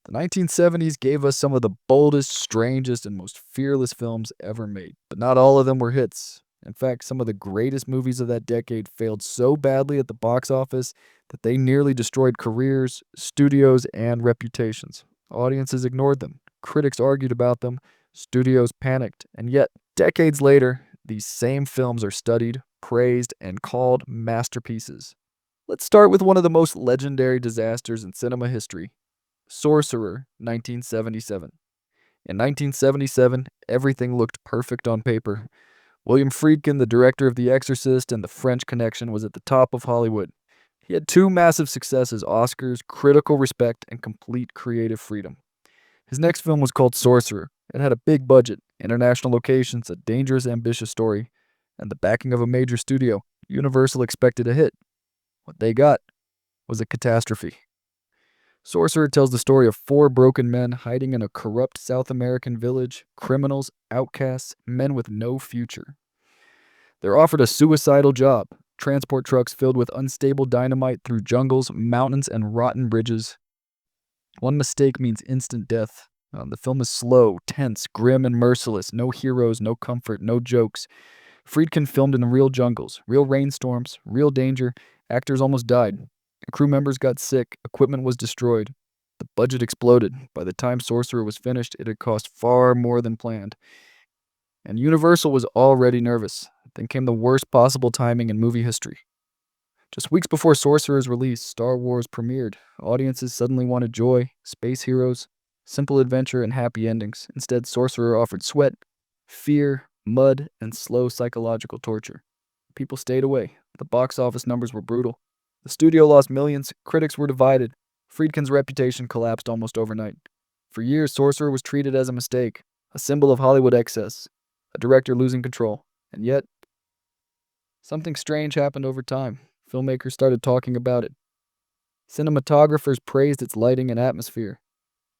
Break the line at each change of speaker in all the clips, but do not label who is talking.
The 1970s gave us some of the boldest, strangest, and most fearless films ever made, but not all of them were hits. In fact, some of the greatest movies of that decade failed so badly at the box office that they nearly destroyed careers, studios, and reputations. Audiences ignored them, critics argued about them, studios panicked, and yet, decades later, these same films are studied, praised, and called masterpieces. Let's start with one of the most legendary disasters in cinema history: Sorcerer, 1977. In 1977, everything looked perfect on paper. William Friedkin, the director of The Exorcist and The French Connection, was at the top of Hollywood. He had two massive successes: Oscars, critical respect, and complete creative freedom. His next film was called Sorcerer. It had a big budget, international locations, a dangerous, ambitious story, and the backing of a major studio. Universal expected a hit. What they got was a catastrophe. Sorcerer tells the story of four broken men hiding in a corrupt South American village: criminals, outcasts, men with no future. They're offered a suicidal job: transport trucks filled with unstable dynamite through jungles, mountains, and rotten bridges. One mistake means instant death. The film is slow, tense, grim, and merciless. No heroes, no comfort, no jokes. Friedkin filmed in the real jungles, real rainstorms, real danger. Actors almost died. Crew members got sick. Equipment was destroyed. The budget exploded. By the time Sorcerer was finished, it had cost far more than planned. And Universal was already nervous. Then came the worst possible timing in movie history. Just weeks before Sorcerer's release, Star Wars premiered. Audiences suddenly wanted joy, space heroes, simple adventure, and happy endings. Instead, Sorcerer offered sweat, fear, mud, and slow psychological torture. People stayed away. The box office numbers were brutal. The studio lost millions. Critics were divided. Friedkin's reputation collapsed almost overnight. For years, Sorcerer was treated as a mistake, a symbol of Hollywood excess, a director losing control. And yet, something strange happened over time. Filmmakers started talking about it. Cinematographers praised its lighting and atmosphere.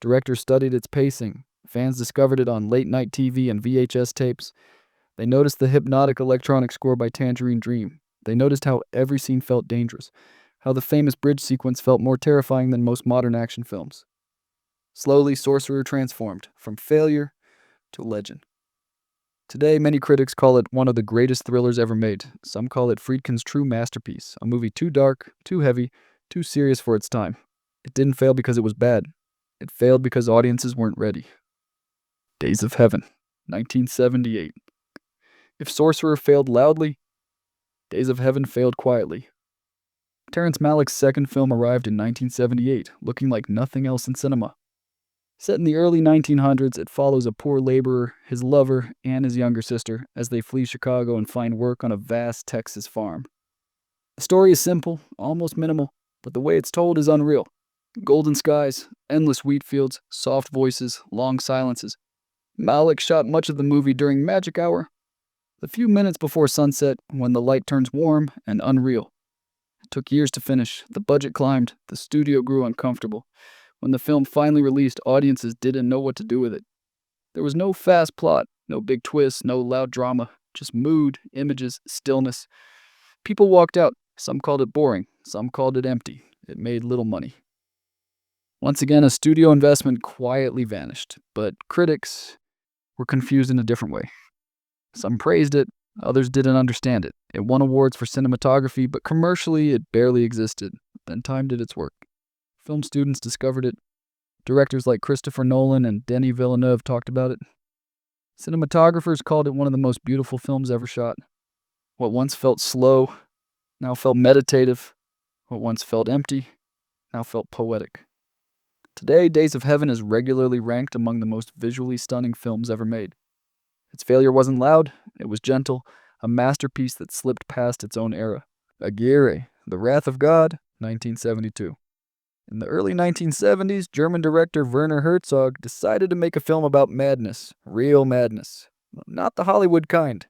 Directors studied its pacing. Fans discovered it on late-night TV and VHS tapes. They noticed the hypnotic electronic score by Tangerine Dream. They noticed how every scene felt dangerous, how the famous bridge sequence felt more terrifying than most modern action films. Slowly, Sorcerer transformed from failure to legend. Today, many critics call it one of the greatest thrillers ever made. Some call it Friedkin's true masterpiece, a movie too dark, too heavy, too serious for its time. It didn't fail because it was bad. It failed because audiences weren't ready. Days of Heaven, 1978. If Sorcerer failed loudly, Days of Heaven failed quietly. Terrence Malick's second film arrived in 1978, looking like nothing else in cinema. Set in the early 1900s, it follows a poor laborer, his lover, and his younger sister as they flee Chicago and find work on a vast Texas farm. The story is simple, almost minimal, but the way it's told is unreal. Golden skies, endless wheat fields, soft voices, long silences. Malick shot much of the movie during magic hour, the few minutes before sunset when the light turns warm and unreal. It took years to finish. The budget climbed. The studio grew uncomfortable. When the film finally released, audiences didn't know what to do with it. There was no fast plot, no big twists, no loud drama, just mood, images, stillness. People walked out. Some called it boring. Some called it empty. It made little money. Once again, a studio investment quietly vanished, but critics were confused in a different way. Some praised it, others didn't understand it. It won awards for cinematography, but commercially it barely existed. Then time did its work. Film students discovered it. Directors like Christopher Nolan and Denis Villeneuve talked about it. Cinematographers called it one of the most beautiful films ever shot. What once felt slow now felt meditative. What once felt empty now felt poetic. Today, Days of Heaven is regularly ranked among the most visually stunning films ever made. Its failure wasn't loud, it was gentle, a masterpiece that slipped past its own era. Aguirre, The Wrath of God, 1972. In the early 1970s, German director Werner Herzog decided to make a film about madness, real madness. Not the Hollywood kind,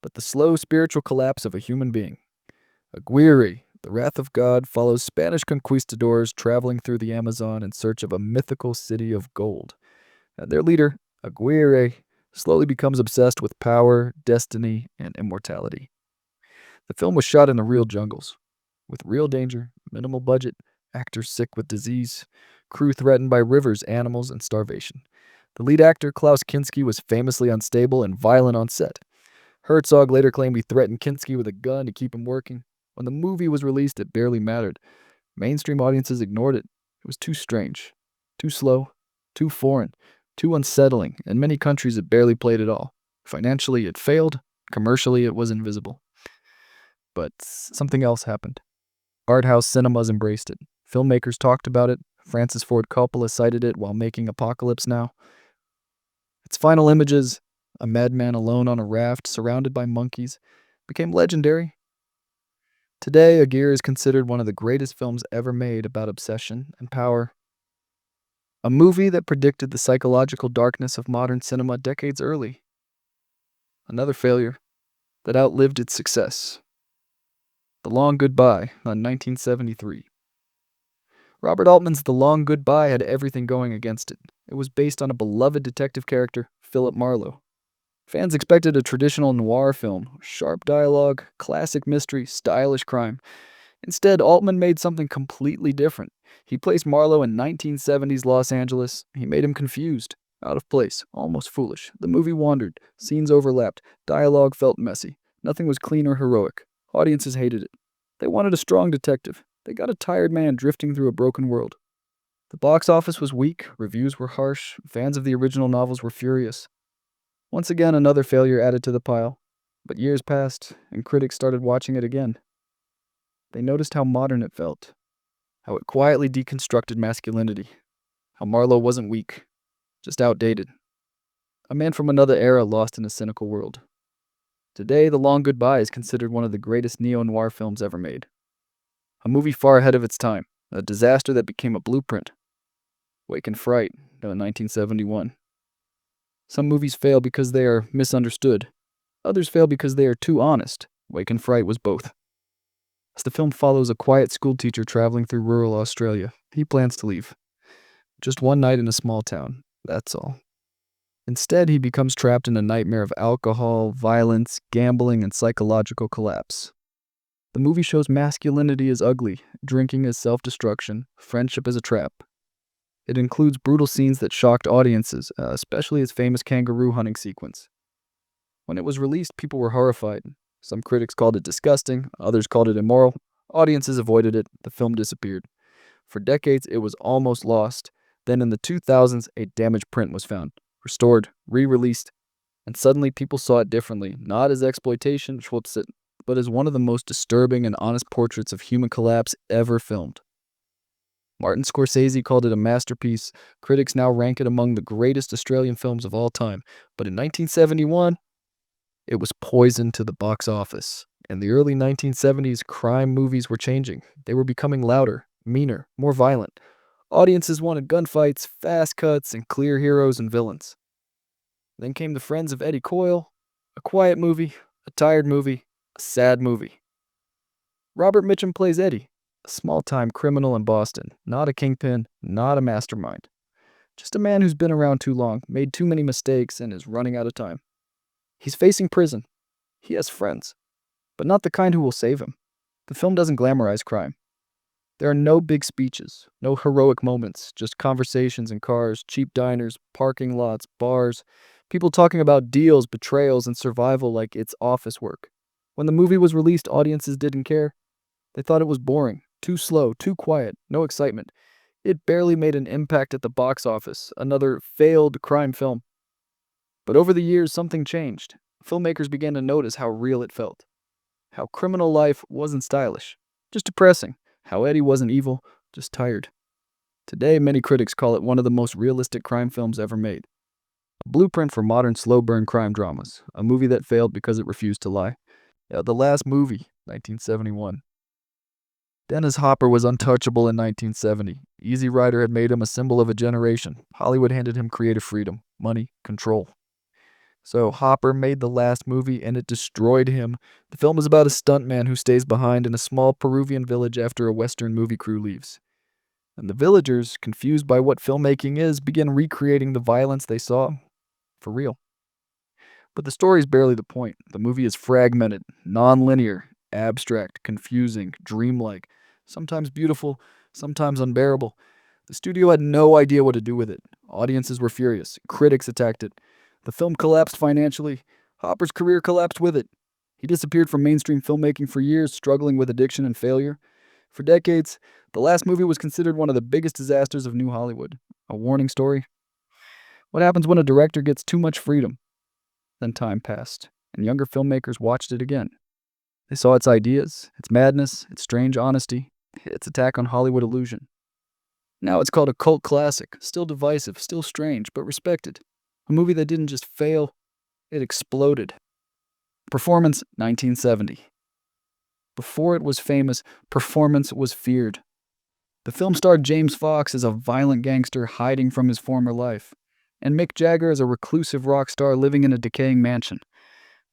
but the slow spiritual collapse of a human being. Aguirre, The Wrath of God, follows Spanish conquistadors traveling through the Amazon in search of a mythical city of gold. And their leader, Aguirre, slowly becomes obsessed with power, destiny, and immortality. The film was shot in the real jungles, with real danger, minimal budget, actors sick with disease, crew threatened by rivers, animals, and starvation. The lead actor, Klaus Kinski, was famously unstable and violent on set. Herzog later claimed he threatened Kinski with a gun to keep him working. When the movie was released, it barely mattered. Mainstream audiences ignored it. It was too strange, too slow, too foreign, too unsettling. In many countries, it barely played at all. Financially, it failed. Commercially, it was invisible. But something else happened. Art house cinemas embraced it. Filmmakers talked about it. Francis Ford Coppola cited it while making Apocalypse Now. Its final images, a madman alone on a raft surrounded by monkeys, became legendary. Today, Aguirre is considered one of the greatest films ever made about obsession and power. A movie that predicted the psychological darkness of modern cinema decades early. Another failure that outlived its success. The Long Goodbye on 1973. Robert Altman's The Long Goodbye had everything going against it. It was based on a beloved detective character, Philip Marlowe. Fans expected a traditional noir film, sharp dialogue, classic mystery, stylish crime. Instead, Altman made something completely different. He placed Marlowe in 1970s Los Angeles. He made him confused, out of place, almost foolish. The movie wandered, scenes overlapped, dialogue felt messy. Nothing was clean or heroic. Audiences hated it. They wanted a strong detective. They got a tired man drifting through a broken world. The box office was weak, reviews were harsh, fans of the original novels were furious. Once again, another failure added to the pile. But years passed, and critics started watching it again. They noticed how modern it felt, how it quietly deconstructed masculinity, how Marlowe wasn't weak, just outdated. A man from another era lost in a cynical world. Today, The Long Goodbye is considered one of the greatest neo-noir films ever made. A movie far ahead of its time, a disaster that became a blueprint. Wake and Fright, 1971. Some movies fail because they are misunderstood. Others fail because they are too honest. Wake and Fright was both. As the film follows a quiet schoolteacher traveling through rural Australia, he plans to leave. Just one night in a small town, that's all. Instead, he becomes trapped in a nightmare of alcohol, violence, gambling, and psychological collapse. The movie shows masculinity as ugly, drinking as self-destruction, friendship as a trap. It includes brutal scenes that shocked audiences, especially its famous kangaroo hunting sequence. When it was released, people were horrified. Some critics called it disgusting, others called it immoral. Audiences avoided it, the film disappeared. For decades, it was almost lost. Then in the 2000s, a damaged print was found, restored, re-released, and suddenly people saw it differently, not as exploitation, schwupsit, but as one of the most disturbing and honest portraits of human collapse ever filmed. Martin Scorsese called it a masterpiece. Critics now rank it among the greatest Australian films of all time. But in 1971, it was poison to the box office. In the early 1970s, crime movies were changing. They were becoming louder, meaner, more violent. Audiences wanted gunfights, fast cuts, and clear heroes and villains. Then came The Friends of Eddie Coyle, a quiet movie, a tired movie, a sad movie. Robert Mitchum plays Eddie, a small-time criminal in Boston, not a kingpin, not a mastermind. Just a man who's been around too long, made too many mistakes, and is running out of time. He's facing prison. He has friends, but not the kind who will save him. The film doesn't glamorize crime. There are no big speeches, no heroic moments, just conversations in cars, cheap diners, parking lots, bars, people talking about deals, betrayals, and survival like it's office work. When the movie was released, audiences didn't care. They thought it was boring, too slow, too quiet, no excitement. It barely made an impact at the box office, another failed crime film. But over the years, something changed. Filmmakers began to notice how real it felt. How criminal life wasn't stylish, just depressing. How Eddie wasn't evil, just tired. Today, many critics call it one of the most realistic crime films ever made. A blueprint for modern slow-burn crime dramas. A movie that failed because it refused to lie. Yeah, The Last Movie, 1971. Dennis Hopper was untouchable in 1970. Easy Rider had made him a symbol of a generation. Hollywood handed him creative freedom, money, control. So Hopper made The Last Movie and it destroyed him. The film is about a stuntman who stays behind in a small Peruvian village after a Western movie crew leaves. And the villagers, confused by what filmmaking is, begin recreating the violence they saw for real. But the story is barely the point. The movie is fragmented, non-linear, abstract, confusing, dreamlike, sometimes beautiful, sometimes unbearable. The studio had no idea what to do with it. Audiences were furious. Critics attacked it. The film collapsed financially. Hopper's career collapsed with it. He disappeared from mainstream filmmaking for years, struggling with addiction and failure. For decades, the last movie was considered one of the biggest disasters of New Hollywood. A warning story. What happens when a director gets too much freedom? Then time passed, and younger filmmakers watched it again. They saw its ideas, its madness, its strange honesty, its attack on Hollywood illusion. Now it's called a cult classic, still divisive, still strange, but respected. A movie that didn't just fail, it exploded. Performance 1970. Before it was famous, performance was feared. The film starred James Fox as a violent gangster hiding from his former life, and Mick Jagger as a reclusive rock star living in a decaying mansion.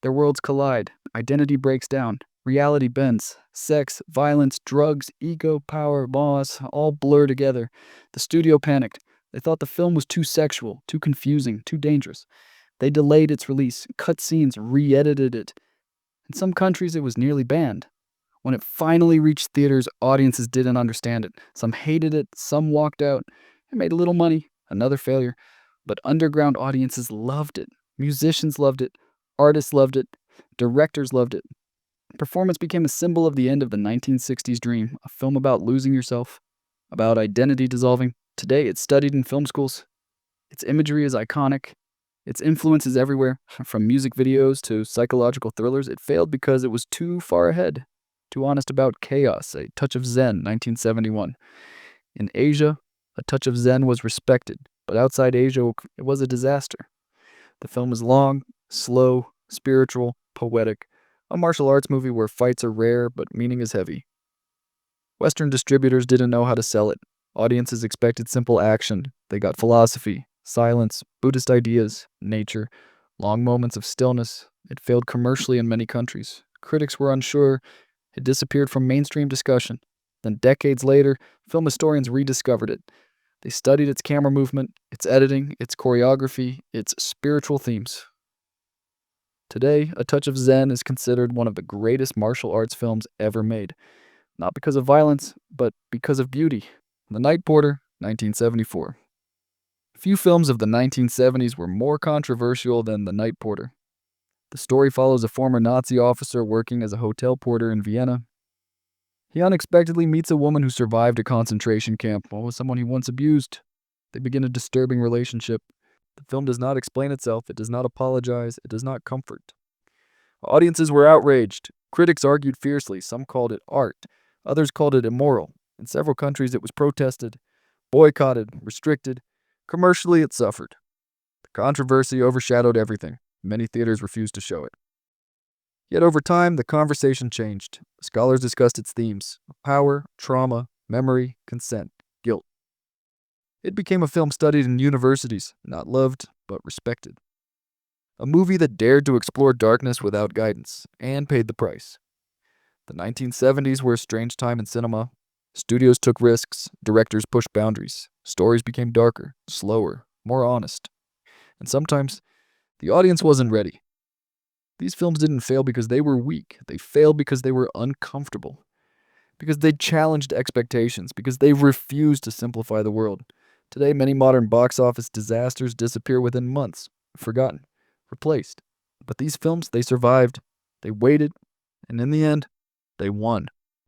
Their worlds collide, identity breaks down, reality bends, sex, violence, drugs, ego, power, boss, all blur together. The studio panicked. They thought the film was too sexual, too confusing, too dangerous. They delayed its release, cut scenes, re-edited it. In some countries, it was nearly banned. When it finally reached theaters, audiences didn't understand it. Some hated it, some walked out. It made little money, another failure. But underground audiences loved it. Musicians loved it. Artists loved it. Directors loved it. Performance became a symbol of the end of the 1960s dream, a film about losing yourself, about identity dissolving. Today, it's studied in film schools. Its imagery is iconic. Its influence is everywhere, from music videos to psychological thrillers. It failed because it was too far ahead, too honest about chaos. A Touch of Zen, 1971. In Asia, A Touch of Zen was respected, but outside Asia, it was a disaster. The film is long, slow, spiritual, poetic, a martial arts movie where fights are rare but meaning is heavy. Western distributors didn't know how to sell it. Audiences expected simple action. They got philosophy, silence, Buddhist ideas, nature, long moments of stillness. It failed commercially in many countries. Critics were unsure. It disappeared from mainstream discussion. Then decades later, film historians rediscovered it. They studied its camera movement, its editing, its choreography, its spiritual themes. Today, A Touch of Zen is considered one of the greatest martial arts films ever made. Not because of violence, but because of beauty. The Night Porter, 1974. Few films of the 1970s were more controversial than The Night Porter. The story follows a former Nazi officer working as a hotel porter in Vienna. He unexpectedly meets a woman who survived a concentration camp while with someone he once abused. They begin a disturbing relationship. The film does not explain itself, it does not apologize, it does not comfort. Audiences were outraged. Critics argued fiercely. Some called it art. Others called it immoral. In several countries, it was protested, boycotted, restricted. Commercially, it suffered. The controversy overshadowed everything. Many theaters refused to show it. Yet over time, the conversation changed. Scholars discussed its themes: power, trauma, memory, consent, guilt. It became a film studied in universities, not loved, but respected. A movie that dared to explore darkness without guidance, and paid the price. The 1970s were a strange time in cinema. Studios took risks, directors pushed boundaries, stories became darker, slower, more honest. And sometimes, the audience wasn't ready. These films didn't fail because they were weak. They failed because they were uncomfortable. Because they challenged expectations. Because they refused to simplify the world. Today, many modern box office disasters disappear within months, forgotten, replaced. But these films, they survived. They waited. And in the end, they won.